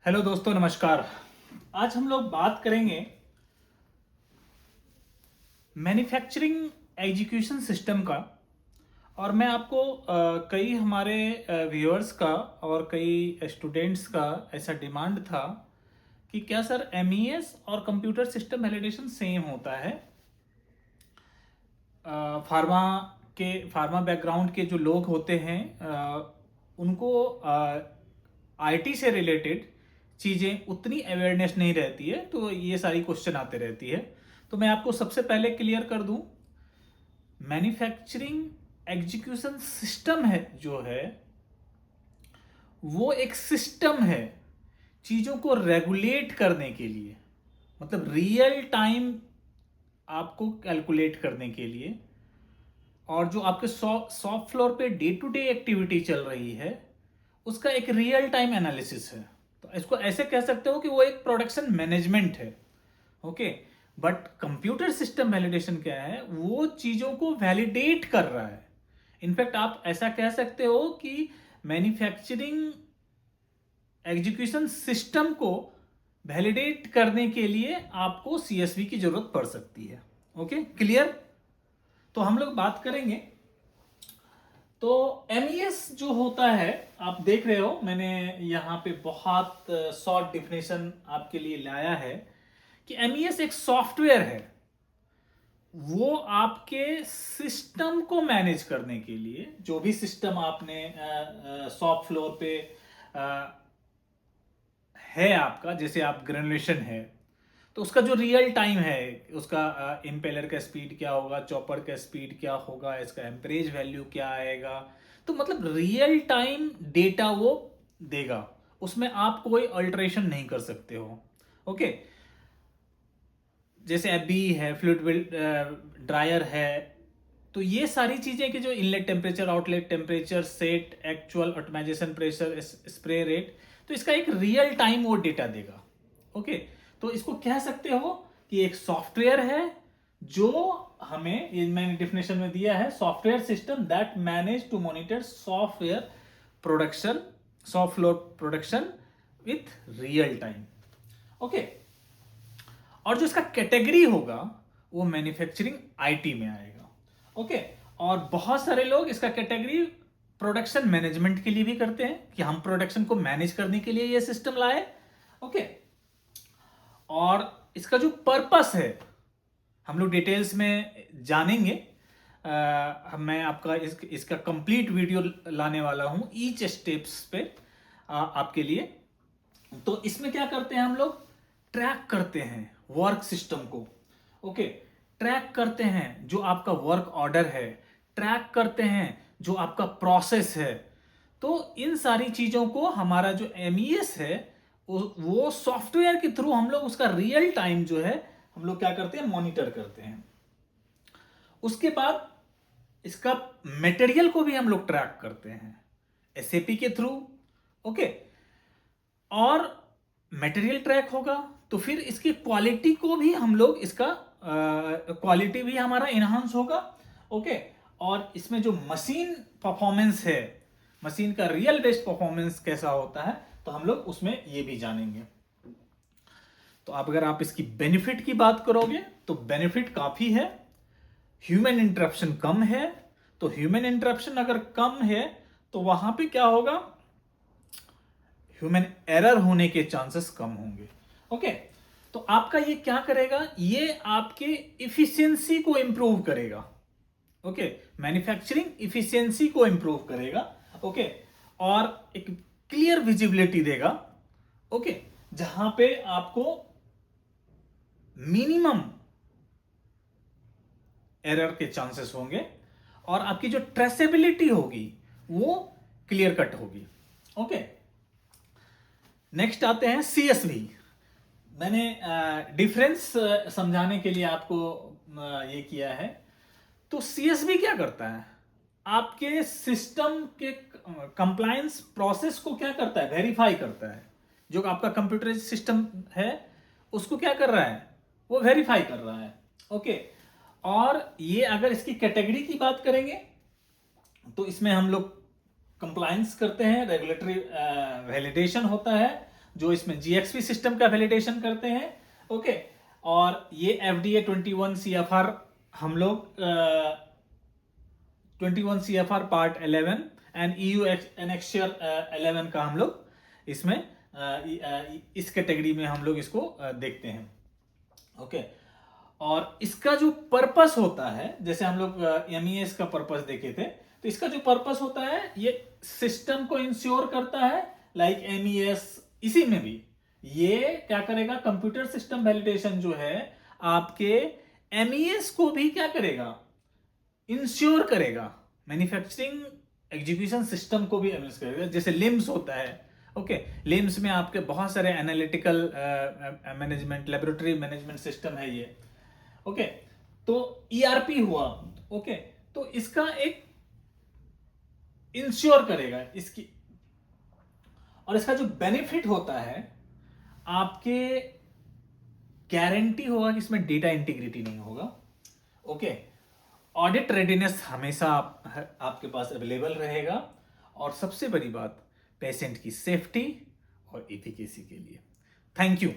Hello दोस्तों, नमस्कार। आज हम लोग बात करेंगे मैन्युफैक्चरिंग एग्जीक्यूशन सिस्टम का। और मैं आपको कई हमारे व्यूअर्स का और कई स्टूडेंट्स का ऐसा डिमांड था कि क्या सर एमईएस और कंप्यूटर सिस्टम वैलिडेशन सेम होता है। फार्मा फार्मा बैकग्राउंड के जो लोग होते हैं उनको आईटी से रिलेटेड चीज़ें उतनी अवेयरनेस नहीं रहती है, तो ये सारी क्वेश्चन आते रहती है। तो मैं आपको सबसे पहले क्लियर कर दूं, मैन्युफैक्चरिंग एग्जीक्यूशन सिस्टम है जो है वो एक सिस्टम है चीज़ों को रेगुलेट करने के लिए, मतलब रियल टाइम आपको कैलकुलेट करने के लिए, और जो आपके शॉप फ्लोर पे डे टू डे एक्टिविटी चल रही है उसका एक रियल टाइम एनालिसिस है। तो इसको ऐसे कह सकते हो कि वो एक प्रोडक्शन मैनेजमेंट है। Okay, but computer system validation क्या है, वो चीज़ों को वैलिडेट कर रहा है। इनफैक्ट आप ऐसा कह सकते हो कि मैन्युफैक्चरिंग एग्जीक्यूशन सिस्टम को वैलिडेट करने के लिए आपको सीएसवी की जरूरत पड़ सकती है। Okay, clear. तो हम लोग बात करेंगे। तो एमईएस जो होता है, आप देख रहे हो मैंने यहाँ पे बहुत शॉर्ट डिफिनेशन आपके लिए लाया है कि एमईएस एक सॉफ्टवेयर है। वो आपके सिस्टम को मैनेज करने के लिए, जो भी सिस्टम आपने शॉप फ्लोर पे है आपका, जैसे आप ग्रेनुलेशन है तो उसका जो रियल टाइम है, उसका इम्पेलर का स्पीड क्या होगा, चॉपर का स्पीड क्या होगा, इसका एम्परेज वैल्यू क्या आएगा, तो मतलब रियल टाइम डेटा वो देगा। उसमें आप कोई अल्टरेशन नहीं कर सकते हो। ओके, जैसे एबी है, फ्लूइड ड्रायर है, तो ये सारी चीजें कि जो inlet temperature, outlet temperature, set, actual automisation pressure, spray rate, तो इसका एक रियल टाइम वो डेटा देगा। ओके, तो इसको कह सकते हो कि एक सॉफ्टवेयर है जो हमें, ये मैंने डिफिनेशन में दिया है, software system that manage to monitor software production, soft floor production with real time. Okay, और जो इसका कैटेगरी होगा वो मैन्युफैक्चरिंग आईटी में आएगा। ओके, और बहुत सारे लोग इसका कैटेगरी प्रोडक्शन मैनेजमेंट के लिए भी करते हैं कि हम प्रोडक्शन को मैनेज करने के लिए ये सिस्टम लाए। ओके, और इसका जो पर्पस है हम लोग डिटेल्स में जानेंगे। मैं आपका इसका कंप्लीट वीडियो लाने वाला हूं ईच स्टेप्स पे आपके लिए। तो इसमें क्या करते हैं हम लोग, ट्रैक करते हैं वर्क सिस्टम को। ओके, ट्रैक करते हैं जो आपका वर्क ऑर्डर है, ट्रैक करते हैं जो आपका प्रोसेस है। तो इन सारी चीजों को हमारा जो एमईएस है वो सॉफ्टवेयर के थ्रू हम लोग उसका रियल टाइम जो है हम लोग क्या करते हैं, मॉनिटर करते हैं। उसके बाद इसका मटेरियल को भी हम लोग ट्रैक करते हैं एसएपी के थ्रू। ओके, और मटेरियल ट्रैक होगा तो फिर इसकी क्वालिटी को भी हम लोग, इसका क्वालिटी भी हमारा इनहांस होगा। ओके, और इसमें जो मशीन परफॉर्मेंस है, मशीन का रियल बेस्ट परफॉर्मेंस कैसा होता है, तो हम लोग उसमें ये भी जानेंगे। तो अब अगर आप इसकी बेनिफिट की बात करोगे तो बेनिफिट काफी है। ह्यूमन इंटरप्शन कम है, तो ह्यूमन इंटरप्शन अगर कम है तो वहां पे क्या होगा, ह्यूमन एरर होने के चांसेस कम होंगे। ओके, तो आपका ये क्या करेगा, ये आपके इफिशियंसी को इंप्रूव करेगा। ओके, मैन्युफैक्चरिंग इफिशियंसी को इंप्रूव करेगा। ओके, और एक क्लियर विजिबिलिटी देगा। ओके, जहां पे आपको मिनिमम एरर के चांसेस होंगे और आपकी जो ट्रेसेबिलिटी होगी वो क्लियर कट होगी। ओके, नेक्स्ट आते हैं सीएसवी। मैंने डिफरेंस समझाने के लिए आपको ये किया है। तो सीएसवी क्या करता है, आपके सिस्टम के कंप्लायंस प्रोसेस को क्या करता है, वेरीफाई करता है। जो आपका कंप्यूटर सिस्टम है उसको क्या कर रहा है, वो वेरीफाई कर रहा है। ओके, और ये अगर इसकी कैटेगरी की बात करेंगे तो इसमें हम लोग कंप्लायंस करते हैं, रेगुलेटरी वैलिडेशन होता है, जो इसमें GXP सिस्टम का वैलिडेशन करते हैं। ओके, और ये FDA 21 CFR हम लोग 21 CFR पार्ट 11 एंड EU एनेक्शियर 11 का हम लोग इसमें इस कैटेगरी में हम लोग इसको देखते हैं। ओके, और इसका जो पर्पस होता है, जैसे हम लोग MES का पर्पस देखे थे, तो इसका जो पर्पस होता है ये सिस्टम को इंश्योर करता है, लाइक MES इसी में भी ये क्या करेगा, कंप्यूटर सिस्टम वैलिडेशन जो है आपके MES को भी क्या करेगा, इंश्योर करेगा, मैन्युफैक्चरिंग एग्जीक्यूशन सिस्टम को भी इंश्योर करेगा। जैसे लिम्स होता है, ओके, लिम्स में आपके बहुत सारे analytical management, laboratory management system है ये। ओके, तो ERP हुआ। ओके, तो इसका एक इंश्योर करेगा इसकी, और इसका जो बेनिफिट होता है आपके गारंटी होगा कि इसमें डेटा इंटीग्रिटी नहीं होगा। ओके, ऑडिट रेडीनेस हमेशा आपके पास अवेलेबल रहेगा, और सबसे बड़ी बात पेशेंट की सेफ्टी और एफिकेसी के लिए। Thank you.